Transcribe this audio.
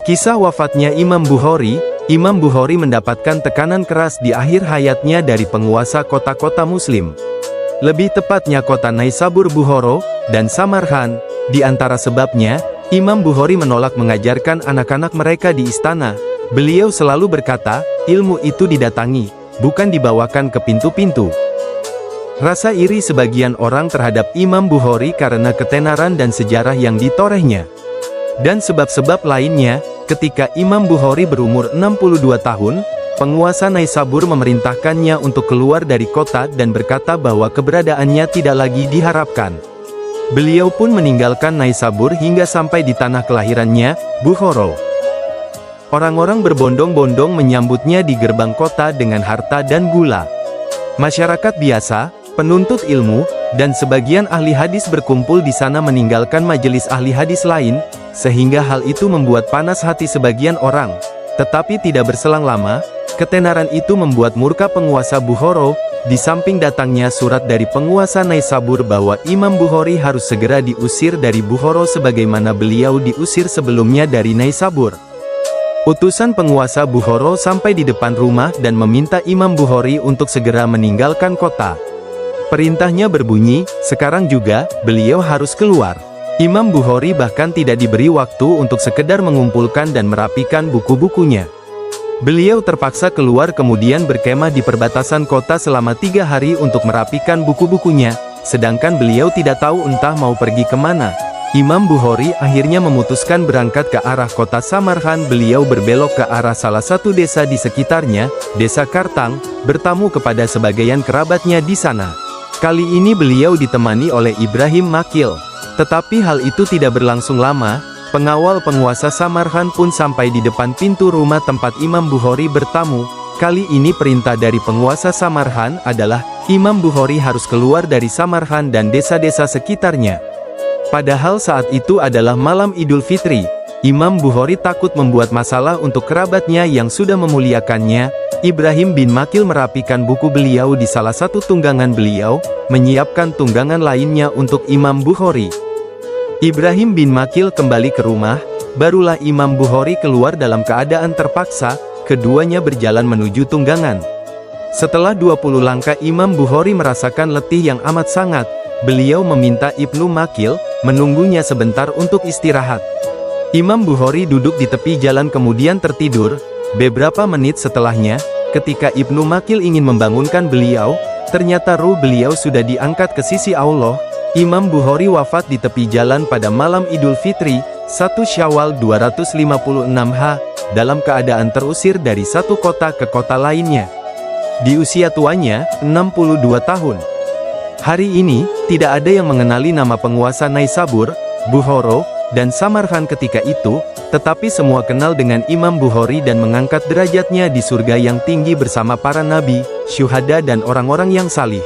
Kisah wafatnya Imam Bukhari. Imam Bukhari mendapatkan tekanan keras di akhir hayatnya dari penguasa kota-kota muslim. Lebih tepatnya kota Naisabur, Bukhara, dan Samarkand. Di antara sebabnya, Imam Bukhari menolak mengajarkan anak-anak mereka di istana. Beliau selalu berkata, ilmu itu didatangi, bukan dibawakan ke pintu-pintu. Rasa iri sebagian orang terhadap Imam Bukhari karena ketenaran dan sejarah yang ditorehnya. Dan sebab-sebab lainnya, ketika Imam Bukhari berumur 62 tahun, penguasa Naisabur memerintahkannya untuk keluar dari kota dan berkata bahwa keberadaannya tidak lagi diharapkan. Beliau pun meninggalkan Naisabur hingga sampai di tanah kelahirannya, Bukhara. Orang-orang berbondong-bondong menyambutnya di gerbang kota dengan harta dan gula. Masyarakat biasa, penuntut ilmu, dan sebagian ahli hadis berkumpul di sana meninggalkan majelis ahli hadis lain, sehingga hal itu membuat panas hati sebagian orang. Tetapi tidak berselang lama, ketenaran itu membuat murka penguasa Bukhara. Di samping datangnya surat dari penguasa Naisabur bahwa Imam Bukhari harus segera diusir dari Bukhara sebagaimana beliau diusir sebelumnya dari Naisabur. Utusan penguasa Bukhara sampai di depan rumah dan meminta Imam Bukhari untuk segera meninggalkan kota. Perintahnya berbunyi, sekarang juga, beliau harus keluar. Imam Bukhari bahkan tidak diberi waktu untuk sekedar mengumpulkan dan merapikan buku-bukunya. Beliau terpaksa keluar kemudian berkemah di perbatasan kota selama 3 hari untuk merapikan buku-bukunya, sedangkan beliau tidak tahu entah mau pergi kemana. Imam Bukhari akhirnya memutuskan berangkat ke arah kota Samarkand. Beliau berbelok ke arah salah satu desa di sekitarnya, Desa Kartang, bertamu kepada sebagian kerabatnya di sana. Kali ini beliau ditemani oleh Ibrahim Makil. Tetapi hal itu tidak berlangsung lama, pengawal penguasa Samarkand pun sampai di depan pintu rumah tempat Imam Bukhari bertamu. Kali ini perintah dari penguasa Samarkand adalah, Imam Bukhari harus keluar dari Samarkand dan desa-desa sekitarnya. Padahal saat itu adalah malam Idul Fitri. Imam Bukhari takut membuat masalah untuk kerabatnya yang sudah memuliakannya. Ibrahim bin Makil merapikan buku beliau di salah satu tunggangan beliau, menyiapkan tunggangan lainnya untuk Imam Bukhari. Ibrahim bin Makil kembali ke rumah, barulah Imam Bukhari keluar dalam keadaan terpaksa. Keduanya berjalan menuju tunggangan. Setelah 20 langkah Imam Bukhari merasakan letih yang amat sangat. Beliau meminta Ibnu Makil menunggunya sebentar untuk istirahat. Imam Bukhari duduk di tepi jalan kemudian tertidur. Beberapa menit setelahnya, ketika Ibnu Makil ingin membangunkan beliau, ternyata ruh beliau sudah diangkat ke sisi Allah. Imam Bukhari wafat di tepi jalan pada malam Idul Fitri, 1 Syawal 256 H, dalam keadaan terusir dari satu kota ke kota lainnya. Di usia tuanya, 62 tahun. Hari ini, tidak ada yang mengenali nama penguasa Naisabur, Bukhara, dan Samarkand ketika itu, tetapi semua kenal dengan Imam Bukhari dan mengangkat derajatnya di surga yang tinggi bersama para nabi, syuhada dan orang-orang yang salih.